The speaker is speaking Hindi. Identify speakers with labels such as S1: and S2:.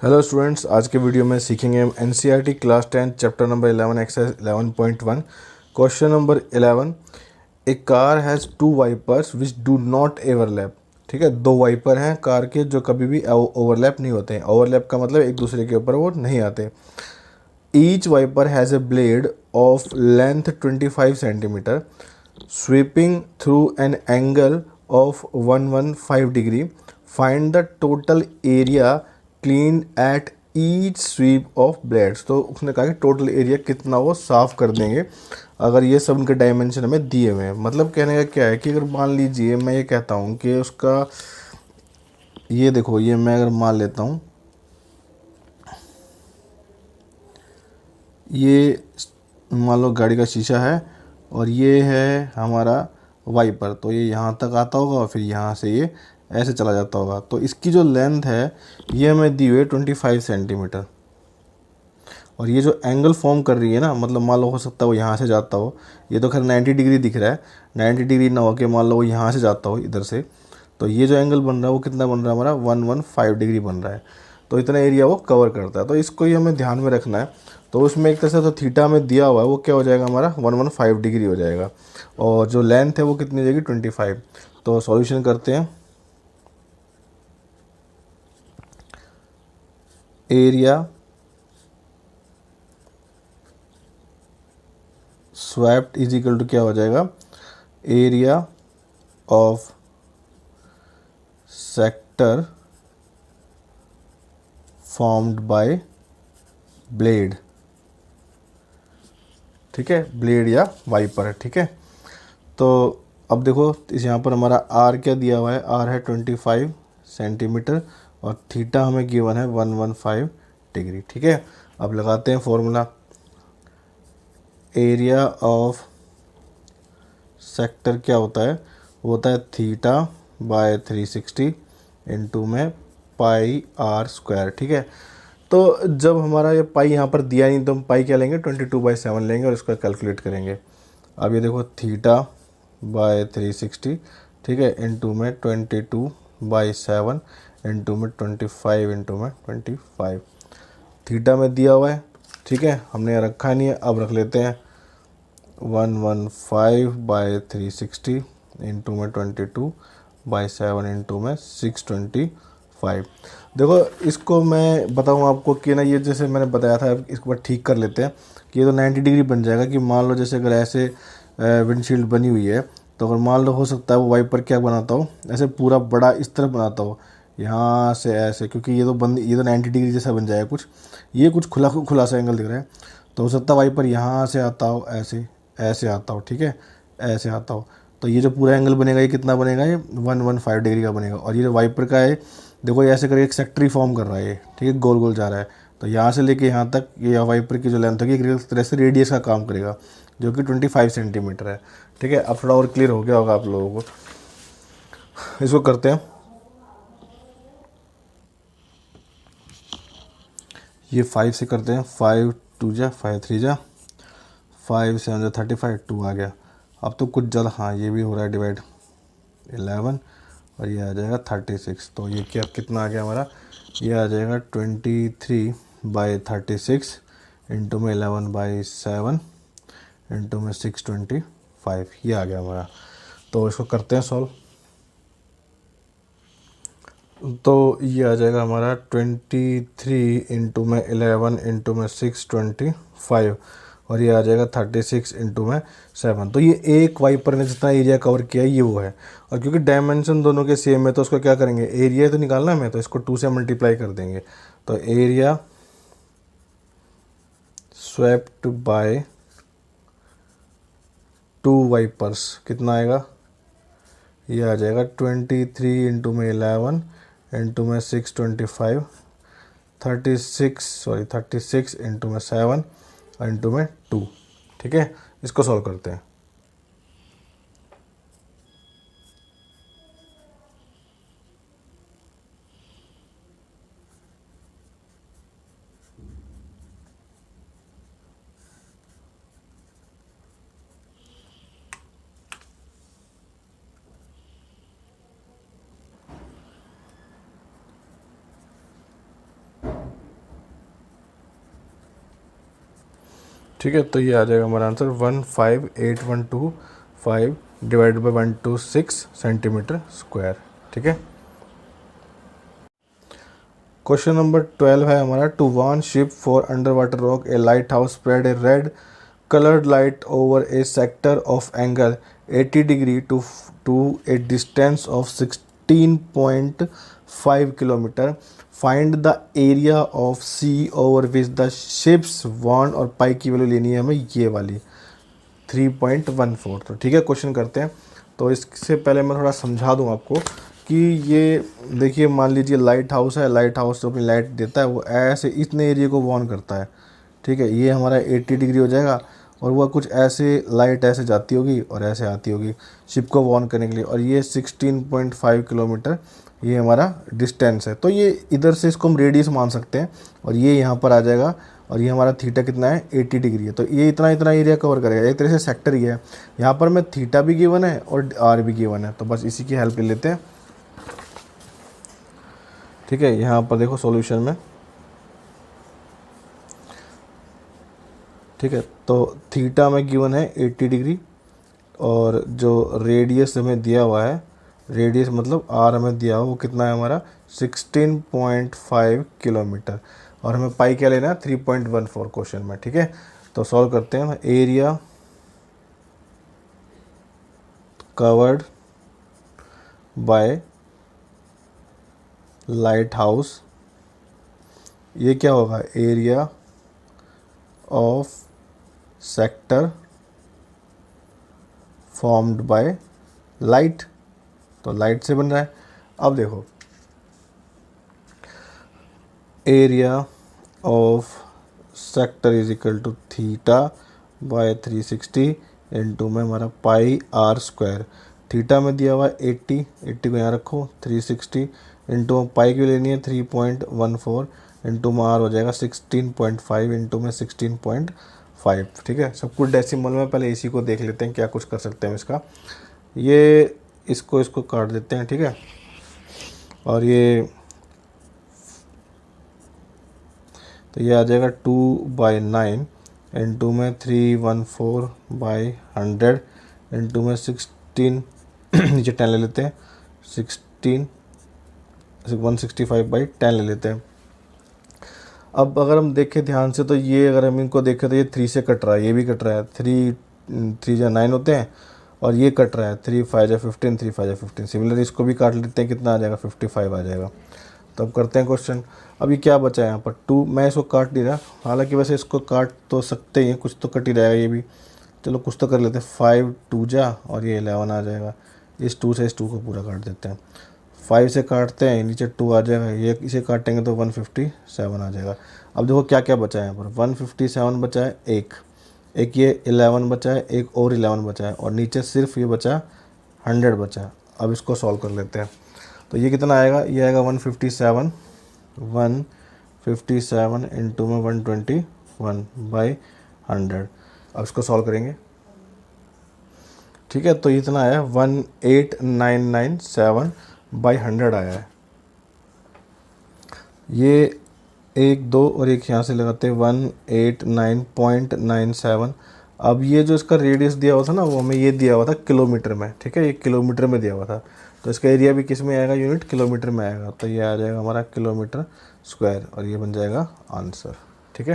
S1: हेलो स्टूडेंट्स, आज के वीडियो में सीखेंगे हम NCERT class 10 chapter number 11 exercise 11.1 question number 11। A car has two wipers which do not overlap. ठीक है, दो वाइपर हैं कार के जो कभी भी ओवरलैप नहीं होते हैं। ओवरलैप का मतलब एक दूसरे के ऊपर वो नहीं आते। Each wiper has a blade of length 25 centimetre sweeping through an angle of 115 degree. Find the total area clean at each sweep of blades. तो उसने कहा कि टोटल एरिया कितना वो साफ कर देंगे अगर ये सब उनके डायमेंशन हमें दिए हुए हैं। मतलब कहने का क्या है कि अगर मान लीजिए मैं ये कहता हूँ कि उसका ये देखो, ये मैं अगर मान लेता हूँ, ये मान लो गाड़ी का शीशा है और ये है हमारा वाइपर। तो ये यहाँ तक आता होगा और फिर यहाँ से ये ऐसे चला जाता होगा। तो इसकी जो लेंथ है ये हमें दी हुई है 25 सेंटीमीटर। और ये जो एंगल फॉर्म कर रही है ना, मतलब मान लो हो सकता है वो यहाँ से जाता हो। ये तो खैर 90 डिग्री दिख रहा है, 90 डिग्री ना हो के मान लो वो यहाँ से जाता हो इधर से। तो ये जो एंगल बन रहा है वो कितना बन रहा है हमारा 115 डिग्री बन रहा है। तो इतना एरिया वो कवर करता है। तो इसको ही हमें ध्यान में रखना है। तो उसमें एक तरह से तो थीटा में दिया हुआ है वो क्या हो जाएगा हमारा 115 डिग्री हो जाएगा। और जो लेंथ है वो कितनी हो जाएगी 25। तो सॉल्यूशन करते हैं। Area swept is equal to क्या हो जाएगा, area of sector formed by blade. ठीक है, ब्लेड या वाइपर है। ठीक है, तो अब देखो इस यहाँ पर हमारा आर क्या दिया हुआ है, आर है 25 सेंटीमीटर और थीटा हमें गिवन है 115 डिग्री। ठीक है, अब लगाते हैं फॉर्मूला। एरिया ऑफ सेक्टर क्या होता है, वो होता है थीटा बाय 360 इंटू में पाई आर स्क्वायर। ठीक है, तो जब हमारा ये पाई यहाँ पर दिया नहीं तो हम पाई क्या लेंगे 22/7 लेंगे और इसका कैलकुलेट करेंगे। अब ये देखो थीटा बाय 360, ठीक है, इंटू में 22/7 इंटू में 25 इंटू में 25। थीटा में दिया हुआ है, ठीक है, हमने यहाँ रखा नहीं है, अब रख लेते हैं 115/360 इंटू में 22/7 इंटू में 625। देखो इसको मैं बताऊँ आपको कि ना, ये जैसे मैंने बताया था इसको बार ठीक कर लेते हैं कि ये तो 90 डिग्री बन जाएगा। कि मान लो जैसे अगर ऐसे विंडशील्ड बनी हुई है तो अगर मान लो हो सकता है वो वाइपर क्या बनाता हो, ऐसे पूरा बड़ा इस तरह बनाता हो यहाँ से ऐसे, क्योंकि ये तो 90 डिग्री जैसा बन जाएगा कुछ। ये कुछ खुला खुला सा एंगल दिख रहा है तो हो सकता है वाइपर यहाँ से आता हो, ऐसे ऐसे आता हो। ठीक है, ऐसे आता हो तो ये जो पूरा एंगल बनेगा ये कितना बनेगा, ये 115 डिग्री का बनेगा। और ये जो वाइपर का है देखो ये ऐसे करके एक सेक्टरी फॉर्म कर रहा है ये, ठीक है, गोल गोल जा रहा है। तो यहाँ से लेके यहाँ तक ये वाइपर की जो लेंथ होगी एक तरह से रेडियस का काम करेगा जो कि 25 सेंटीमीटर है। ठीक है, अब थोड़ा और क्लियर हो गया होगा आप लोगों को। इसको करते हैं, ये 5 से करते हैं। 5 2 जा 5 3 जा 5 7 जा 35, 2 आ गया। अब तो कुछ जल्द, हाँ ये भी हो रहा है डिवाइड 11 और ये आ जाएगा 36। तो ये क्या कितना आ गया हमारा, ये आ जाएगा 23/36 इंटू में 11/7 इंटू में 625, ये आ गया हमारा। तो इसको करते हैं सॉल्व। तो ये आ जाएगा हमारा 23 इंटू में 11 इंटू में 625 और ये आ जाएगा 36 इंटू में 7। तो ये एक वाइपर ने जितना एरिया कवर किया ये वो है। और क्योंकि डायमेंशन दोनों के सेम है तो उसको क्या करेंगे, एरिया तो निकालना है हमें, तो इसको 2 से मल्टीप्लाई कर देंगे। तो एरिया स्वेप्ट बाय 2 वाइपर्स कितना आएगा, ये आ जाएगा 23 इंटू में 11 इंटू में 625, 36 इंटू में 7 और इंटू में 2। ठीक है, इसको सॉल्व करते हैं। ठीक है, तो ये आ जाएगा हमारा answer 15812.5 divided by 126 centimetre square. ठीक है, क्वेश्चन नंबर 12 है हमारा, to warn ship for underwater rock a lighthouse spread a red colored light over a sector of angle 80 degree to a distance of 16.5 kilometer. Find the area of sea over which the ships warn, और पाई की वैल्यू लेनी है हमें ये वाली 3.14। तो ठीक है, क्वेश्चन करते हैं। तो इससे पहले मैं थोड़ा समझा दूं आपको कि ये देखिए, मान लीजिए लाइट हाउस है, लाइट हाउस जो अपनी लाइट देता है वो ऐसे इतने एरिया को वार्न करता है। ठीक है, ये हमारा 80 डिग्री हो जाएगा, और वह कुछ ऐसे लाइट ऐसे जाती होगी और ऐसे आती होगी शिप को वार्न करने के लिए, और ये 16.5 किलोमीटर ये हमारा डिस्टेंस है। तो ये इधर से इसको हम रेडियस मान सकते हैं, और ये यहाँ पर आ जाएगा, और ये हमारा थीटा कितना है 80 डिग्री है। तो ये इतना इतना एरिया कवर करेगा, एक तरह से सेक्टर ही है। यहाँ पर मैं थीटा भी गिवन है और आर भी गिवन है, तो बस इसी की हेल्प ले लेते हैं। ठीक है, यहाँ पर देखो सॉल्यूशन में, ठीक है, तो थीटा में गिवन है 80 डिग्री, और जो रेडियस हमें दिया हुआ है, रेडियस मतलब आर हमें दिया हुआ वो कितना है हमारा 16.5 किलोमीटर, और हमें पाई क्या लेना है 3.14 क्वेश्चन में। ठीक है, तो सॉल्व करते हैं। Area covered by lighthouse, ये क्या होगा, area of sector formed by light, तो लाइट से बन रहा है। अब देखो, area of sector is equal to theta by 360 into में हमारा पाई आर स्क्वायर। थीटा में दिया हुआ 80 को यहाँ रखो, 360 इंटू पाई की लेनी है 3.14 इंटू में आर हो जाएगा 16.5 इंटू में 16.5। ठीक है, सब कुछ डेसिमल में, पहले इसी को देख लेते हैं क्या कुछ कर सकते हैं इसका। ये इसको काट देते हैं। ठीक है, और ये तो ये आ जाएगा 2/9 इंटू में 314/100 इंटू में 16 नीचे 10 ले लेते हैं, 165/10 ले लेते हैं। अब अगर हम देखें ध्यान से, तो ये अगर हम इनको देखें तो ये 3 से कट रहा है, ये भी कट रहा है, 3 जा 9 होते हैं, और ये कट रहा है 3 5 जा 15, 3 5 जा 15। सिमिलर इसको भी काट लेते हैं, कितना आ जाएगा 55 आ जाएगा। तो अब करते हैं क्वेश्चन। अभी क्या बचा है यहाँ पर 2, मैं इसको काट नहीं रहा, हालांकि वैसे इसको काट तो सकते ही हैं, कुछ तो कट ही रहेगा ये भी। चलो कुछ तो कर लेते हैं, 5 2 जा और ये 11 आ जाएगा। इस 2 से इस 2 को पूरा काट देते हैं, 5 से काटते हैं, नीचे 2 आ जाएगा, ये इसे काटेंगे तो 157 आ जाएगा। अब देखो क्या क्या बचा है यहाँ पर, 157 बचा है, एक ये 11 बचा है, एक और 11 बचा है, और नीचे सिर्फ ये बचा 100 बचा है। अब इसको सॉल्व कर लेते हैं। तो ये कितना आएगा, ये आएगा 157 इंटू में 121/100। अब इसको सॉल्व करेंगे। ठीक है, तो इतना आया 18997/100 आया है। ये 1 2 और एक यहाँ से लगाते हैं 189.97। अब ये जो इसका रेडियस दिया हुआ था ना, वो हमें ये दिया हुआ था किलोमीटर में। ठीक है, ये किलोमीटर में दिया हुआ था, तो इसका एरिया भी किस में आएगा, यूनिट किलोमीटर में आएगा। तो ये आ जाएगा हमारा किलोमीटर स्क्वायर, और ये बन जाएगा आंसर। ठीक है।